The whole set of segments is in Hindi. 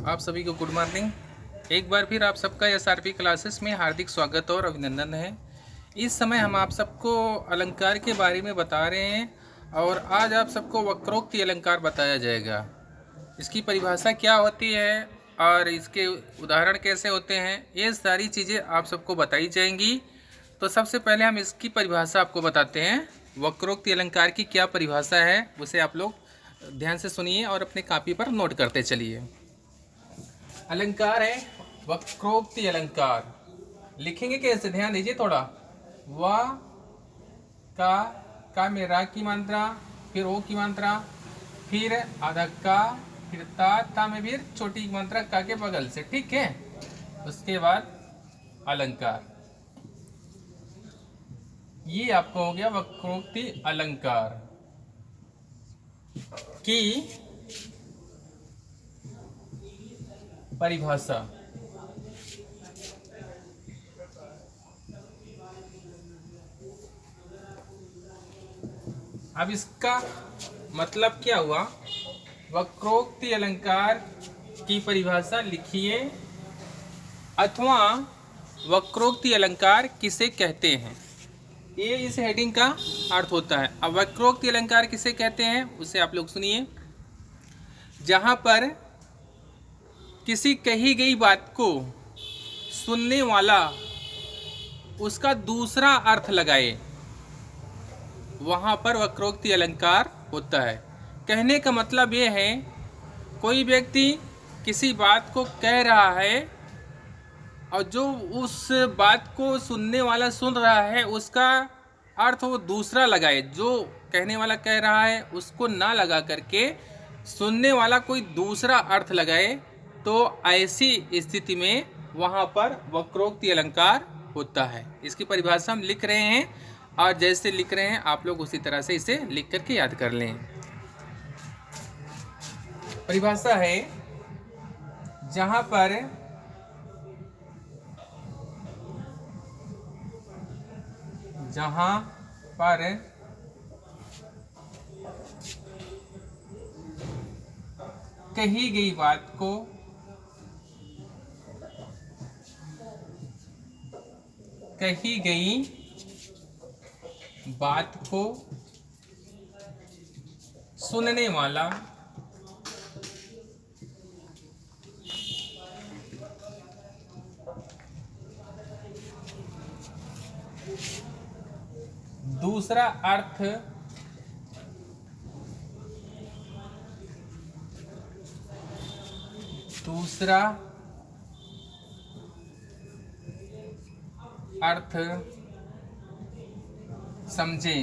आप सभी को गुड मॉर्निंग। एक बार फिर आप सबका एसआरपी क्लासेस में हार्दिक स्वागत और अभिनंदन है। इस समय हम आप सबको अलंकार के बारे में बता रहे हैं और आज आप सबको वक्रोक्ति अलंकार बताया जाएगा। इसकी परिभाषा क्या होती है और इसके उदाहरण कैसे होते हैं, ये सारी चीज़ें आप सबको बताई जाएंगी। तो सबसे पहले हम इसकी परिभाषा आपको बताते हैं। वक्रोक्ति अलंकार की क्या परिभाषा है उसे आप लोग ध्यान से सुनिए और अपने कॉपी पर नोट करते चलिए। अलंकार है वक्रोक्ति अलंकार। लिखेंगे कैसे, ध्यान दीजिए थोड़ा। व का में रा की मात्रा, फिर ओ की मात्रा, फिर आधा का, फिर ता में फिर छोटी मात्रा का के बगल से, ठीक है। उसके बाद अलंकार, ये आपको हो गया वक्रोक्ति अलंकार की परिभाषा। अब इसका मतलब क्या हुआ? वक्रोक्ति अलंकार की परिभाषा लिखिए अथवा वक्रोक्ति अलंकार किसे कहते हैं, ये इस हेडिंग का अर्थ होता है। अब वक्रोक्ति अलंकार किसे कहते हैं उसे आप लोग सुनिए। जहां पर किसी कही गई बात को सुनने वाला उसका दूसरा अर्थ लगाए, वहाँ पर वक्रोक्ति अलंकार होता है। कहने का मतलब ये है, कोई व्यक्ति किसी बात को कह रहा है और जो उस बात को सुनने वाला सुन रहा है उसका अर्थ वो दूसरा लगाए। जो कहने वाला कह रहा है उसको ना लगा करके सुनने वाला कोई दूसरा अर्थ लगाए, तो ऐसी स्थिति में वहाँ पर वक्रोक्ति अलंकार होता है। इसकी परिभाषा हम लिख रहे हैं और जैसे लिख रहे हैं आप लोग उसी तरह से इसे लिख करके याद कर लें। परिभाषा है, जहाँ पर कही गई बात को सुनने वाला दूसरा अर्थ समझे,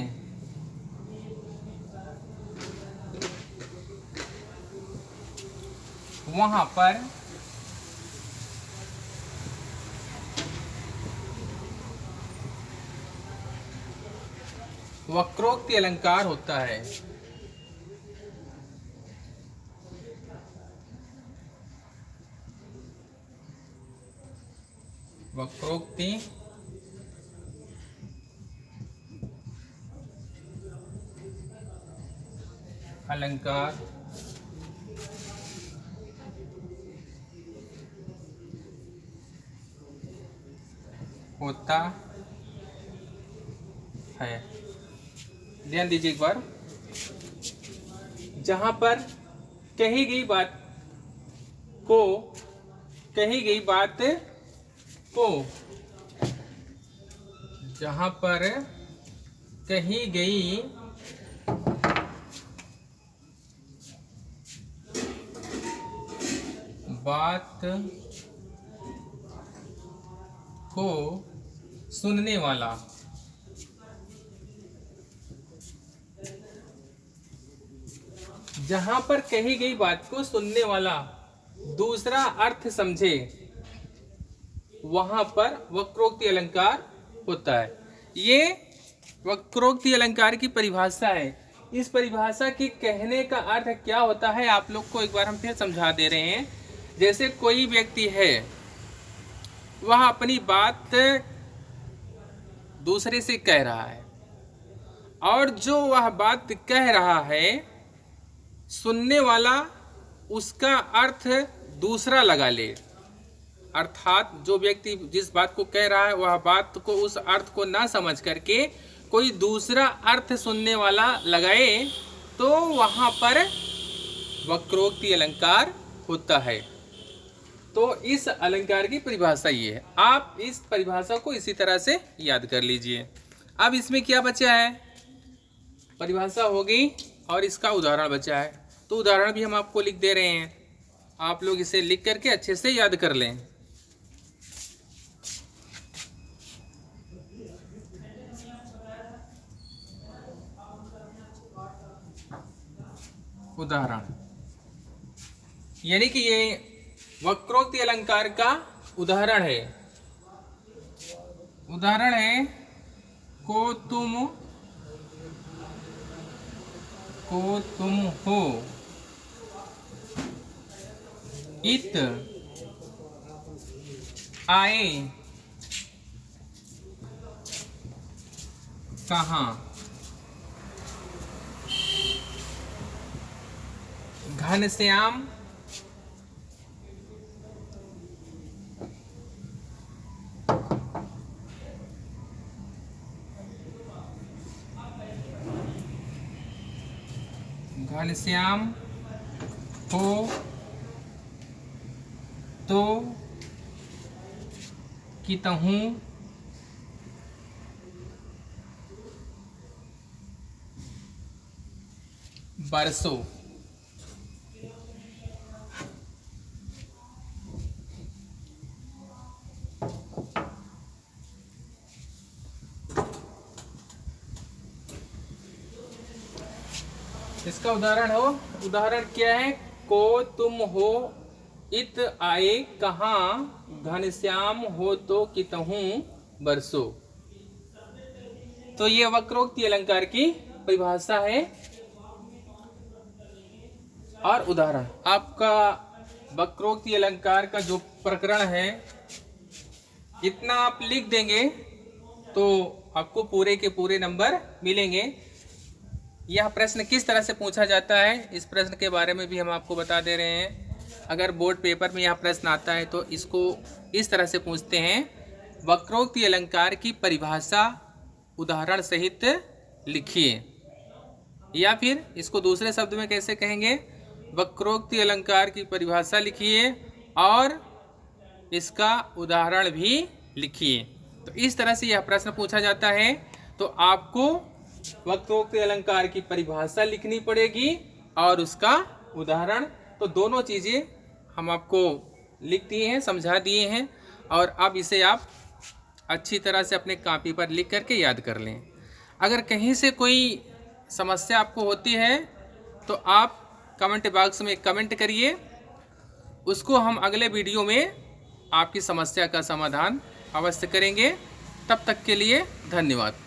वहां पर वक्रोक्ति अलंकार होता है। वक्रोक्ति अलंकार होता है। ध्यान दीजिए एक बार। जहां पर कही गई बात को जहां पर कही गई बात को सुनने वाला दूसरा अर्थ समझे, वहां पर वक्रोक्ति अलंकार होता है। ये वक्रोक्ति अलंकार की परिभाषा है। इस परिभाषा की कहने का अर्थ क्या होता है आप लोग को एक बार हम फिर समझा दे रहे हैं। जैसे कोई व्यक्ति है, वह अपनी बात दूसरे से कह रहा है और जो वह बात कह रहा है सुनने वाला उसका अर्थ दूसरा लगा ले, अर्थात जो व्यक्ति जिस बात को कह रहा है वह बात को, उस अर्थ को ना समझ करके कोई दूसरा अर्थ सुनने वाला लगाए तो वहाँ पर वक्रोक्ति अलंकार होता है। तो इस अलंकार की परिभाषा ये है। आप इस परिभाषा को इसी तरह से याद कर लीजिए। अब इसमें क्या बचा है, परिभाषा हो गई और इसका उदाहरण बचा है। तो उदाहरण भी हम आपको लिख दे रहे हैं, आप लोग इसे लिख करके अच्छे से याद कर लें। उदाहरण, यानी कि ये वक्रोक्ति अलंकार का उदाहरण है। उदाहरण है को तुम हो, इत आए कहाँ, घनश्याम हो तो कितहूँ बरसों। इसका उदाहरण क्या है, को तुम हो, इत आए कहाँ, घनश्याम हो तो कितहूँ बरसों। तो ये वक्रोक्ति अलंकार की परिभाषा है और उदाहरण। आपका वक्रोक्ति अलंकार का जो प्रकरण है, इतना आप लिख देंगे तो आपको पूरे के पूरे नंबर मिलेंगे। यह प्रश्न किस तरह से पूछा जाता है, इस प्रश्न के बारे में भी हम आपको बता दे रहे हैं। अगर बोर्ड पेपर में यह प्रश्न आता है तो इसको इस तरह से पूछते हैं, वक्रोक्ति अलंकार की परिभाषा उदाहरण सहित लिखिए। या फिर इसको दूसरे शब्द में कैसे कहेंगे, वक्रोक्ति अलंकार की परिभाषा लिखिए और इसका उदाहरण भी लिखिए। तो इस तरह से यह प्रश्न पूछा जाता है। तो आपको वक्रोक्ति अलंकार की परिभाषा लिखनी पड़ेगी और उसका उदाहरण। तो दोनों चीज़ें हम आपको लिख दिए हैं, समझा दिए हैं, और अब इसे आप अच्छी तरह से अपने कॉपी पर लिख करके याद कर लें। अगर कहीं से कोई समस्या आपको होती है तो आप कमेंट बॉक्स में कमेंट करिए, उसको हम अगले वीडियो में आपकी समस्या का समाधान अवश्य करेंगे। तब तक के लिए धन्यवाद।